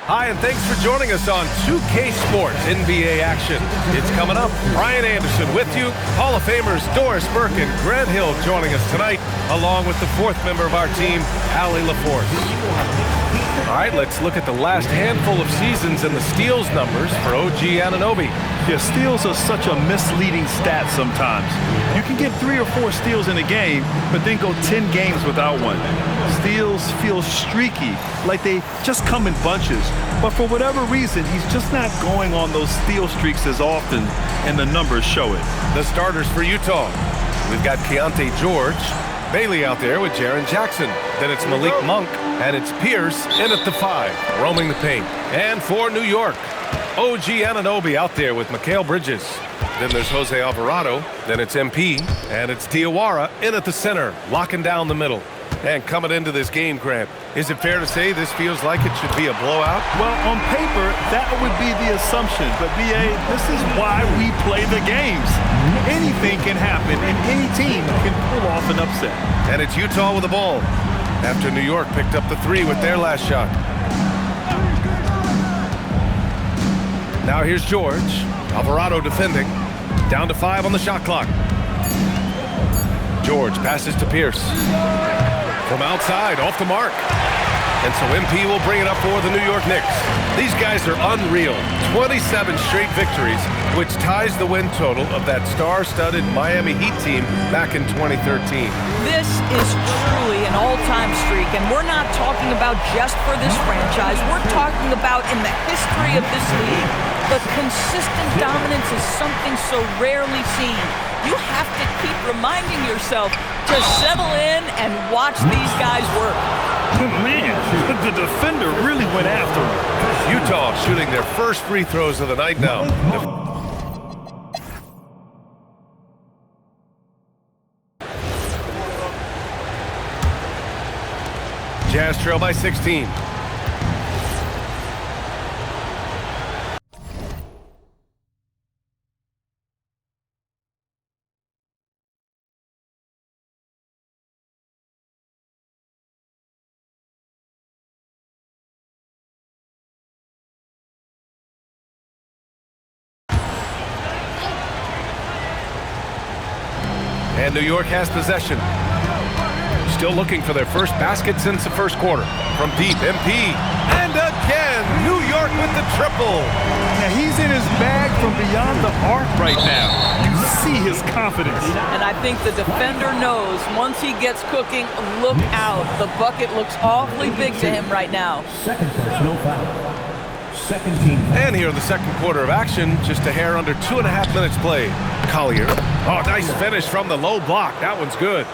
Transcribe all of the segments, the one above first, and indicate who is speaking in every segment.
Speaker 1: Hi, and thanks for joining us on 2K Sports NBA action. It's coming up. Brian Anderson with you. Hall of Famers Doris Burke and Grant Hill joining us tonight, along with the fourth member of our team, Allie LaForce. All right, let's look at the last handful of seasons and the steals numbers for OG Anunoby.
Speaker 2: Yeah, steals are such a misleading stat sometimes. You can get 3 or 4 steals in a game, but then go 10 games without one. Steals feel streaky, like they just come in bunches. But for whatever reason, he's just not going on those steal streaks as often, and the numbers show it.
Speaker 1: The starters for Utah. We've got Keontae George, Bailey out there with Jaren Jackson. Then it's Malik Monk, and it's Pierce in at the 5, roaming the paint. And for New York, OG Anunoby out there with Mikal Bridges. Then there's Jose Alvarado. Then it's MP, and it's Diawara in at the center, locking down the middle. And coming into this game, Grant, is it fair to say this feels like it should be a blowout?
Speaker 2: Well, on paper, that would be the assumption. But, B.A., this is why we play the games. Anything can happen, and any team can pull off an upset.
Speaker 1: And it's Utah with the ball after New York picked up the 3 with their last shot. Now here's George. Alvarado defending. Down to 5 on the shot clock. George passes to Pierce. From outside, off the mark. And so MP will bring it up for the New York Knicks. These guys are unreal. 27 straight victories, which ties the win total of that star-studded Miami Heat team back in 2013.
Speaker 3: This is truly an all-time streak, and we're not talking about just for this franchise. We're talking about in the history of this league. The consistent dominance is something so rarely seen. You have to keep reminding yourself to settle in and watch these guys work.
Speaker 2: Man, the defender really went after him.
Speaker 1: Utah shooting their first free throws of the night now. Jazz trail by 16. And New York has possession. Still looking for their first basket since the first quarter. From deep, MP. And again, New York with the triple.
Speaker 2: Now he's in his bag from beyond the arc right now. You see his confidence.
Speaker 3: And I think the defender knows once he gets cooking, look out. The bucket looks awfully big to him right now.
Speaker 4: Second personal foul. Second team.
Speaker 1: And here in the second quarter of action, just a hair under 2.5 minutes played. Collier. Oh, nice finish from the low block. That one's good.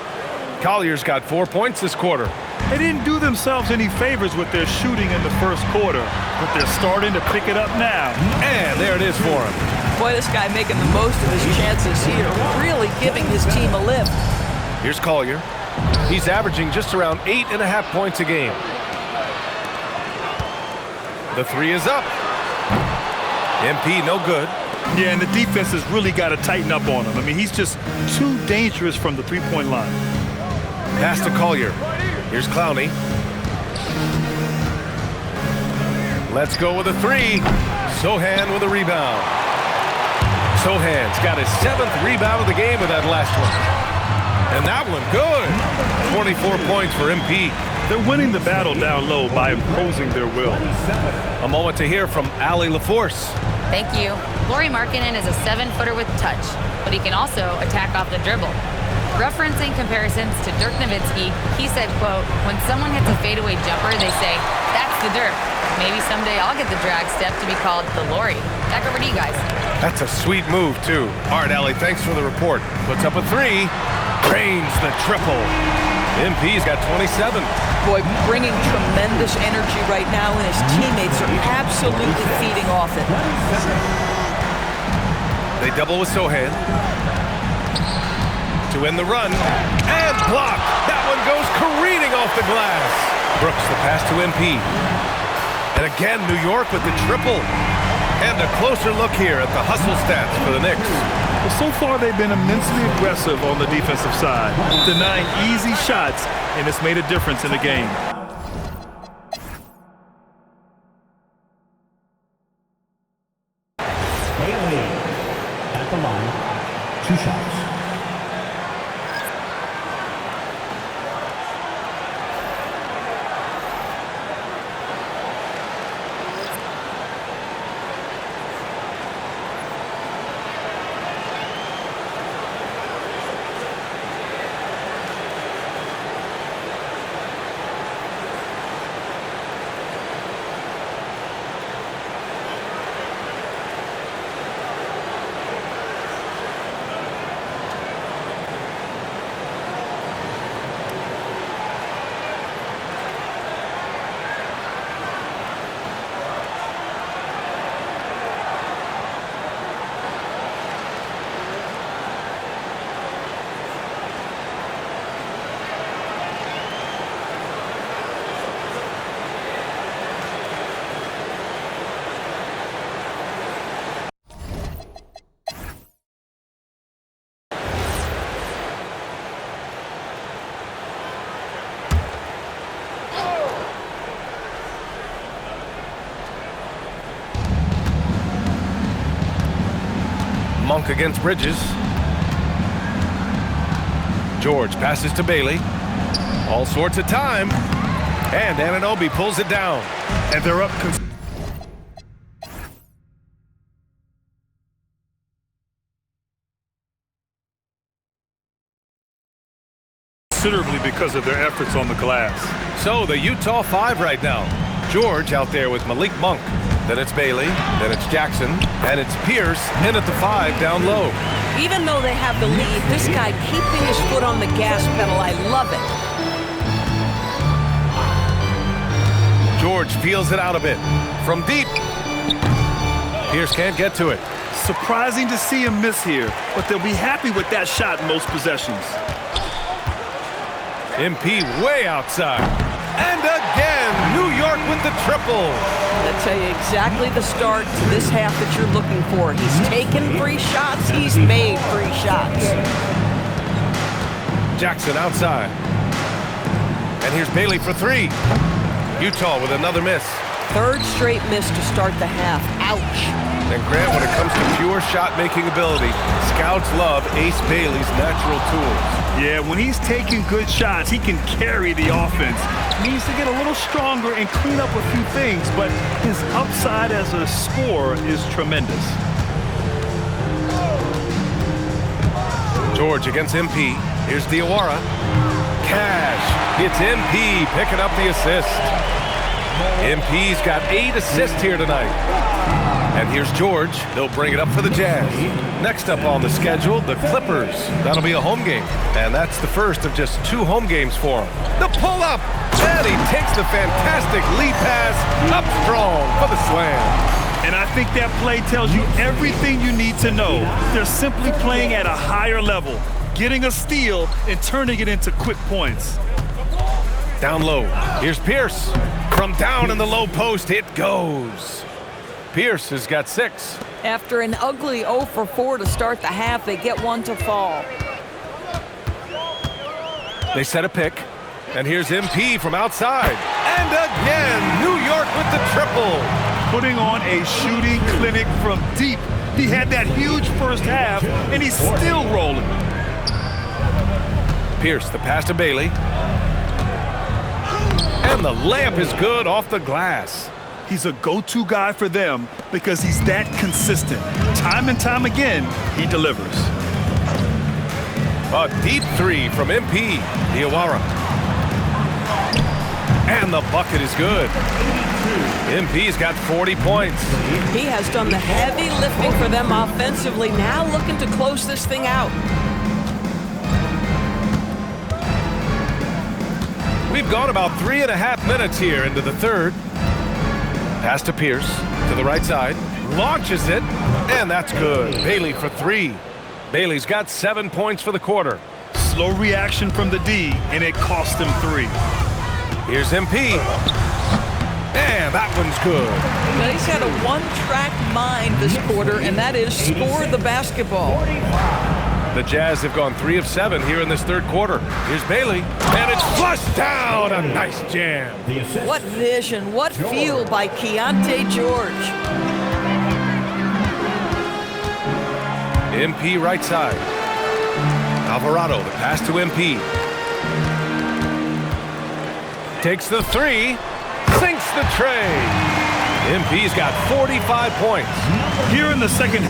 Speaker 1: Collier's got 4 points this quarter.
Speaker 2: They didn't do themselves any favors with their shooting in the first quarter, but they're starting to pick it up now.
Speaker 1: And there it is for him.
Speaker 3: Boy, this guy making the most of his chances here, really giving his team a lift.
Speaker 1: Here's Collier. He's averaging just around 8.5 points a game. The 3 is up. MP no good.
Speaker 2: Yeah, and the defense has really got to tighten up on him. I mean, he's just too dangerous from the three-point line.
Speaker 1: Pass to Collier. Here's Clowney. Let's go with a 3. Sochan with a rebound. Sochan's got his 7th rebound of the game with that last one. And that one good. 24 points for MP.
Speaker 2: They're winning the battle down low by imposing their will.
Speaker 1: A moment to hear from Allie LaForce.
Speaker 5: Thank you. Lauri Markkanen is a 7-footer with touch, but he can also attack off the dribble. Referencing comparisons to Dirk Nowitzki, he said, quote, "When someone hits a fadeaway jumper, they say, that's the Dirk. Maybe someday I'll get the drag step to be called the Lauri." Back over to you guys.
Speaker 1: That's a sweet move, too. All right, Allie, thanks for the report. Puts up a 3. Drains the triple. MP's got 27.
Speaker 3: Boy, bringing tremendous energy right now, and his teammates are absolutely feeding off it.
Speaker 1: They double with Sochan. To end the run. And blocked. That one goes careening off the glass. Brooks the pass to MP. And again, New York with the triple. And a closer look here at the hustle stats for the Knicks.
Speaker 2: Well, so far they've been immensely aggressive on the defensive side, denying easy shots, and it's made a difference in the game.
Speaker 4: 2 shots.
Speaker 1: Monk against Bridges. George passes to Bailey. All sorts of time. And Anunoby pulls it down.
Speaker 2: And they're up considerably because of their efforts on the glass.
Speaker 1: So the Utah 5 right now. George out there with Malik Monk. Then it's Bailey, then it's Jackson, and it's Pierce in at the 5 down low.
Speaker 3: Even though they have the lead, this guy keeping his foot on the gas pedal, I love it.
Speaker 1: George feels it out a bit. From deep. Pierce can't get to it.
Speaker 2: Surprising to see him miss here, but they'll be happy with that shot in most possessions.
Speaker 1: MP way outside. And again, New York with the triple.
Speaker 3: I'll tell you exactly the start to this half that you're looking for. He's taken 3 shots. He's made 3 shots.
Speaker 1: Jackson outside. And here's Bailey for 3. Utah with another miss.
Speaker 3: 3rd straight miss to start the half. Ouch.
Speaker 1: And Grant, when it comes to pure shot-making ability, scouts love Ace Bailey's natural tools.
Speaker 2: Yeah, when he's taking good shots, he can carry the offense. He needs to get a little stronger and clean up a few things, but his upside as a scorer is tremendous.
Speaker 1: George against MP. Here's Diawara. Cash. It's MP picking up the assist. MP's got 8 assists here tonight. And here's George. They'll bring it up for the Jazz. Next up on the schedule, the Clippers. That'll be a home game. And that's the first of just 2 home games for him. The pull-up. And he takes the fantastic lead pass up strong for the slam.
Speaker 2: And I think that play tells you everything you need to know. They're simply playing at a higher level, getting a steal and turning it into quick points.
Speaker 1: Down low. Here's Pierce. From down in the low post, it goes. Pierce has got 6.
Speaker 3: After an ugly 0 for 4 to start the half, they get 1 to fall.
Speaker 1: They set a pick. And here's MP from outside. And again, New York with the triple.
Speaker 2: Putting on a shooting clinic from deep. He had that huge first half, and he's still rolling.
Speaker 1: Pierce, the pass to Bailey. And the layup is good off the glass.
Speaker 2: He's a go-to guy for them because he's that consistent. Time and time again, he delivers.
Speaker 1: A deep 3 from MP. Diawara. And the bucket is good. MP's got 40 points.
Speaker 3: He has done the heavy lifting for them offensively, now looking to close this thing out.
Speaker 1: We've gone about 3.5 minutes here into the 3rd. Pass to Pierce, to the right side, launches it, and that's good. Bailey for 3. Bailey's got 7 points for the quarter.
Speaker 2: Slow reaction from the D, and it cost him 3.
Speaker 1: Here's MP. And that one's good.
Speaker 3: Now he's had a one-track mind this quarter, and that is score the basketball.
Speaker 1: The Jazz have gone 3 of 7 here in this 3rd quarter. Here's Bailey, and it's flushed down. A nice jam.
Speaker 3: What vision, what feel by Keyonte George.
Speaker 1: MP right side. Alvarado, the pass to MP. Takes the three, sinks the tray. MP's got 45 points.
Speaker 2: Here in the second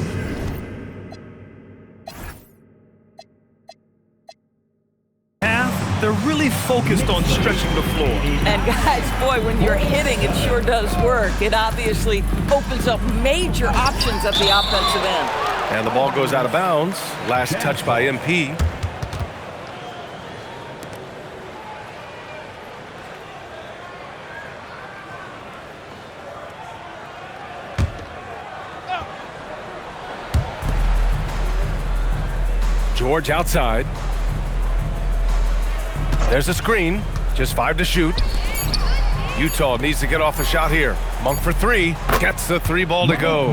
Speaker 2: half, they're really focused on stretching the floor.
Speaker 3: And guys, boy, when you're hitting, it sure does work. It obviously opens up major options at the offensive end.
Speaker 1: And the ball goes out of bounds. Last touch by MP. George outside. There's a screen. Just 5 to shoot. Utah needs to get off a shot here. Monk for 3. Gets the 3 ball to go.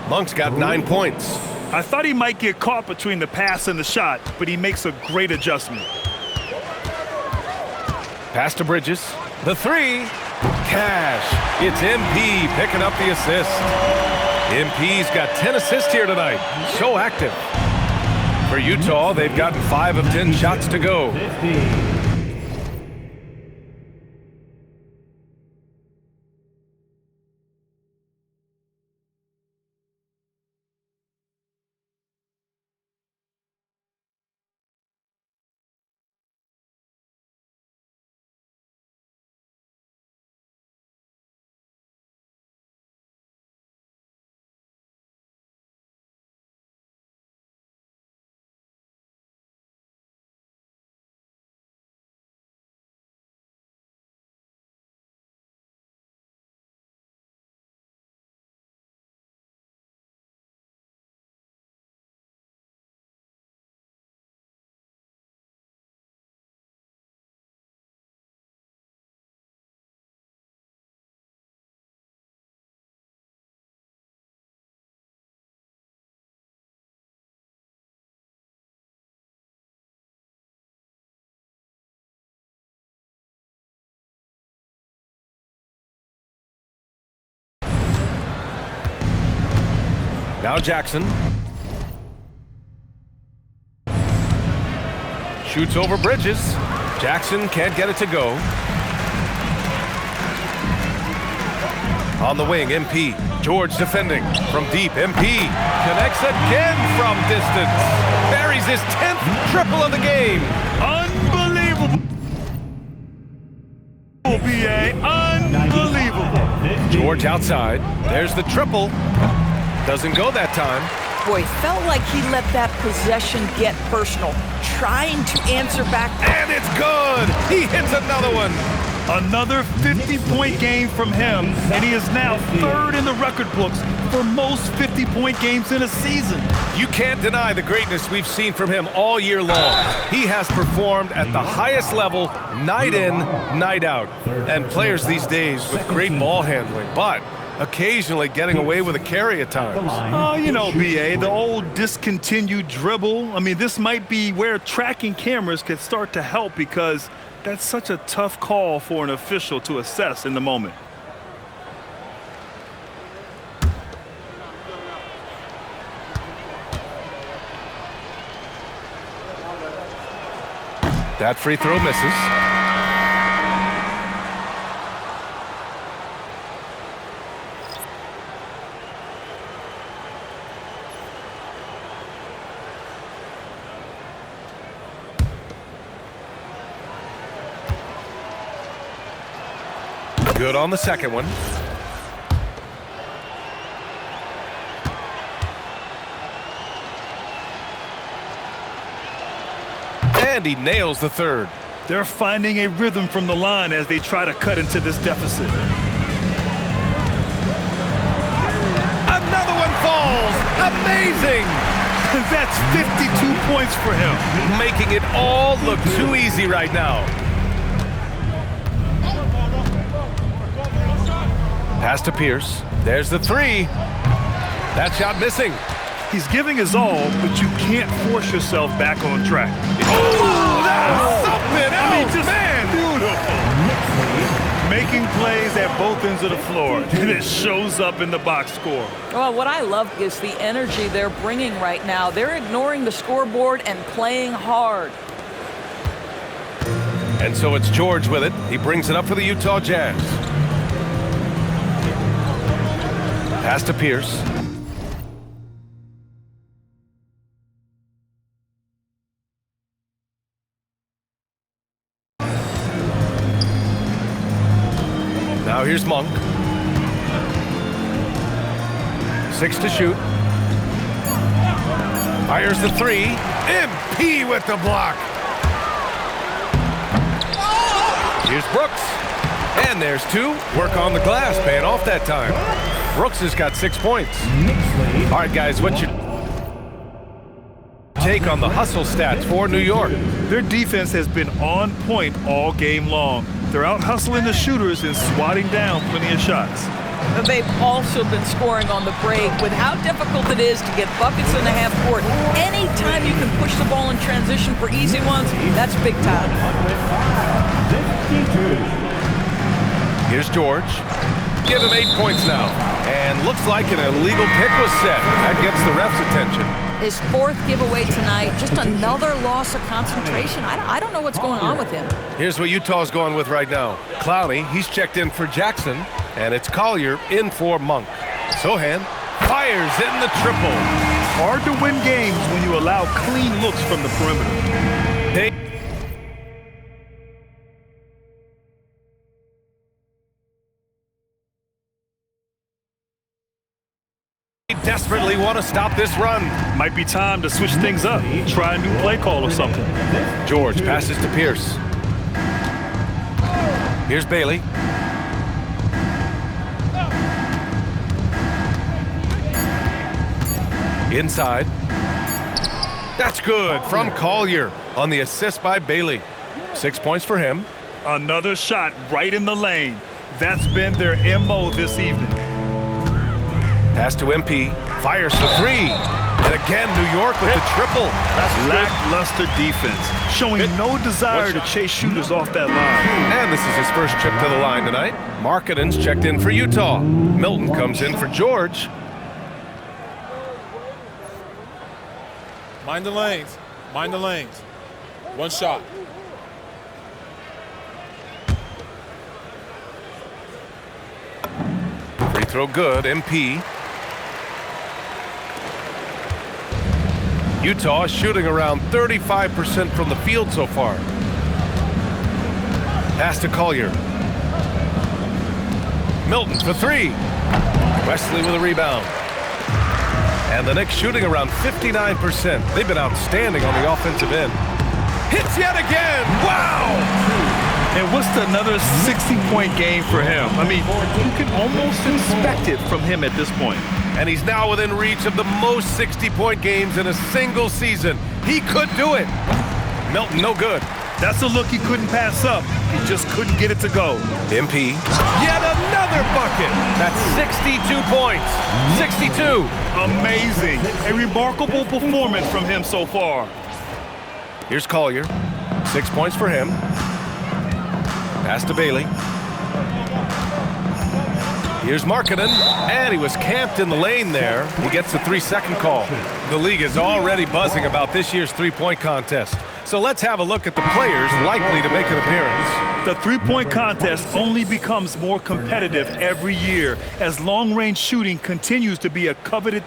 Speaker 1: Monk's got 9 points.
Speaker 2: I thought he might get caught between the pass and the shot, but he makes a great adjustment.
Speaker 1: Pass to Bridges. The 3. Cash. It's MP picking up the assist. MP's got 10 assists here tonight. So active. For Utah, they've gotten 5 of 10 shots to go.
Speaker 4: 15.
Speaker 1: Now Jackson. Shoots over Bridges. Jackson can't get it to go. On the wing, MP. George defending from deep. MP connects again from distance. Buries his 10th triple of the game.
Speaker 2: Unbelievable. BA, unbelievable.
Speaker 1: George outside. There's the triple. Doesn't go that time.
Speaker 3: Boy, felt like he let that possession get personal, trying to answer back.
Speaker 1: And it's good. He hits another one.
Speaker 2: Another 50-point game from him, and he is now 3rd in the record books for most 50-point games in a season.
Speaker 1: You can't deny the greatness we've seen from him all year long. He has performed at the highest level, night in, night out. And players these days with great ball handling, but occasionally getting away with a carry at times.
Speaker 2: Oh, you know, BA, the old discontinued dribble. I mean, this might be where tracking cameras could start to help, because that's such a tough call for an official to assess in the moment.
Speaker 1: That free throw misses. Good on the second one. And he nails the third.
Speaker 2: They're finding a rhythm from the line as they try to cut into this deficit.
Speaker 1: Another one falls. Amazing.
Speaker 2: That's 52 points for him.
Speaker 1: Making it all look too easy right now. Pass to Pierce. There's the 3. That shot missing.
Speaker 2: He's giving his all, but you can't force yourself back on track.
Speaker 1: Oh, that's something else,
Speaker 2: just
Speaker 1: man.
Speaker 2: Beautiful. Making making plays at both ends of the floor, and it shows up in the box score.
Speaker 3: Well, what I love is the energy they're bringing right now. They're ignoring the scoreboard and playing hard.
Speaker 1: And so it's George with it. He brings it up for the Utah Jazz. Pass to Pierce. Now here's Monk. 6 to shoot. Fires the 3. MP with the block. Here's Brooks. And there's 2. Work on the glass, paying off that time. Brooks has got 6 points. All right, guys, what's your take on the hustle stats for New York?
Speaker 2: Their defense has been on point all game long. They're out hustling the shooters and swatting down plenty of shots.
Speaker 3: But they've also been scoring on the break. With how difficult it is to get buckets in the half court, anytime you can push the ball in transition for easy ones, that's big time.
Speaker 1: Here's George. Give him 8 points now. And looks like an illegal pick was set. That gets the ref's attention.
Speaker 3: His 4th giveaway tonight, just another loss of concentration. I don't know what's going on with him.
Speaker 1: Here's what Utah's going with right now. Clowney, he's checked in for Jackson, and it's Collier in for Monk. Sohan fires in the triple.
Speaker 2: Hard to win games when you allow clean looks from the perimeter.
Speaker 1: Desperately want to stop this run.
Speaker 2: Might be time to switch things up. Try a new play call or something.
Speaker 1: George passes to Pierce. Here's Bailey. Inside. That's good from Collier on the assist by Bailey. 6 points for him.
Speaker 2: Another shot right in the lane. That's been their MO this evening.
Speaker 1: Pass to MP, fires the 3. And again, New York with the triple.
Speaker 2: That's lackluster defense, showing no desire to chase shooters off that line.
Speaker 1: And this is his first trip to the line tonight. Markkanen's checked in for Utah. Milton comes in for George.
Speaker 6: Mind the lanes. Mind the lanes. One shot.
Speaker 1: Free throw good, MP. Utah is shooting around 35% from the field so far. Pass to Collier. Milton for 3. Wesley with a rebound. And the Knicks shooting around 59%. They've been outstanding on the offensive end. Hits yet again. Wow!
Speaker 2: And what's another 60-point game for him? I mean, you can almost expect it from him at this point.
Speaker 1: And he's now within reach of the most 60-point games in a single season. He could do it. Milton, no good.
Speaker 2: That's a look he couldn't pass up. He just couldn't get it to go.
Speaker 1: MP. Yet another bucket. That's 62 points. 62.
Speaker 2: Amazing. A remarkable performance from him so far.
Speaker 1: Here's Collier. 6 points for him. Pass to Bailey. Here's Markkanen, and he was camped in the lane there. He gets a 3-second call. The league is already buzzing about this year's three-point contest. So let's have a look at the players likely to make an appearance.
Speaker 2: The three-point contest only becomes more competitive every year as long-range shooting continues to be a coveted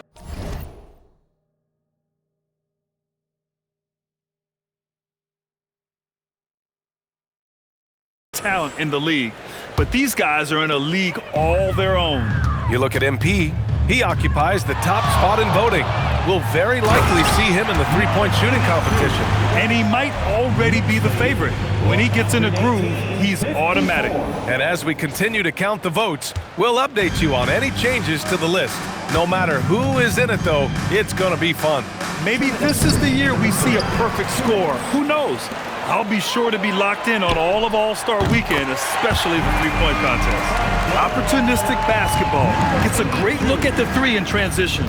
Speaker 2: talent in the league. But these guys are in a league all their own.
Speaker 1: You look at MP, he occupies the top spot in voting. We'll very likely see him in the three-point shooting competition.
Speaker 2: And he might already be the favorite. When he gets in a groove, he's automatic.
Speaker 1: And as we continue to count the votes, we'll update you on any changes to the list. No matter who is in it, though, it's going to be fun.
Speaker 2: Maybe this is the year we see a perfect score. Who knows? I'll be sure to be locked in on all of All-Star Weekend, especially the three-point contest. Opportunistic basketball gets a great look at the three in transition.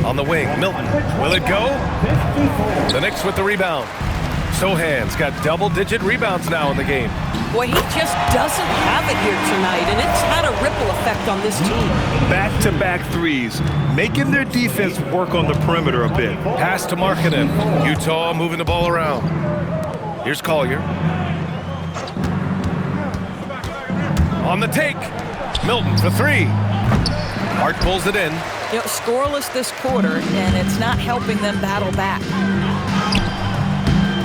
Speaker 1: On the wing, Milton. Will it go? The Knicks with the rebound. Sohan's got double-digit rebounds now in the game.
Speaker 3: Boy, he just doesn't have it here tonight, and it's had a ripple effect on this team.
Speaker 2: Back-to-back threes, making their defense work on the perimeter a bit.
Speaker 1: Pass to Markkanen. Utah moving the ball around. Here's Collier. On the take. Milton for three. Hart pulls it in.
Speaker 3: You know, scoreless this quarter, and it's not helping them battle back.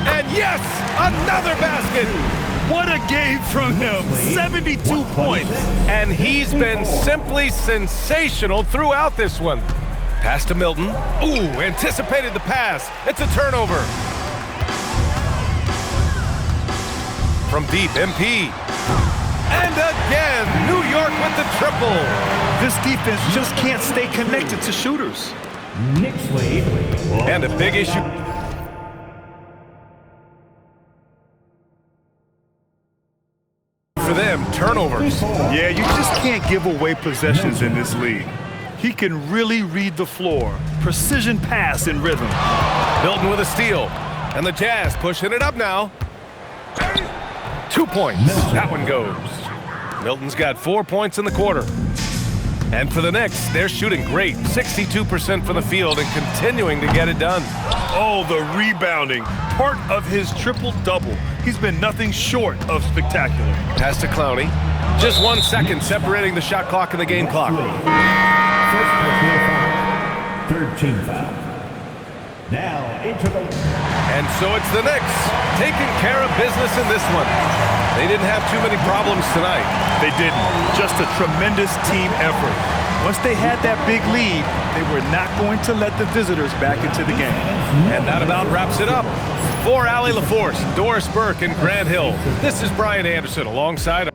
Speaker 1: And yes, another basket.
Speaker 2: What a game from him. 72 points.
Speaker 1: And he's been simply sensational throughout this one. Pass to Milton. Ooh, anticipated the pass. It's a turnover. From deep, MP. And again, New York with the triple.
Speaker 2: This defense just can't stay connected to shooters.
Speaker 4: Nick Slade.
Speaker 1: And a big issue. For them, turnovers.
Speaker 2: Yeah, you just can't give away possessions in this league. He can really read the floor. Precision pass in rhythm.
Speaker 1: Milton with a steal. And the Jazz pushing it up now. 2 points. That one goes. Milton's got 4 points in the quarter. And for the Knicks, they're shooting great. 62% from the field and continuing to get it done.
Speaker 2: Oh, the rebounding. Part of his triple-double. He's been nothing short of spectacular.
Speaker 1: Pass to Clowney. Just 1 second separating the shot clock and the game clock.
Speaker 4: First personal foul. Third team foul. Now into the...
Speaker 1: And so it's the Knicks taking care of business in this one. They didn't have too many problems tonight.
Speaker 2: They didn't. Just a tremendous team effort. Once they had that big lead, they were not going to let the visitors back into the game.
Speaker 1: And that about wraps it up. For Allie LaForce, Doris Burke, and Grant Hill, this is Brian Anderson alongside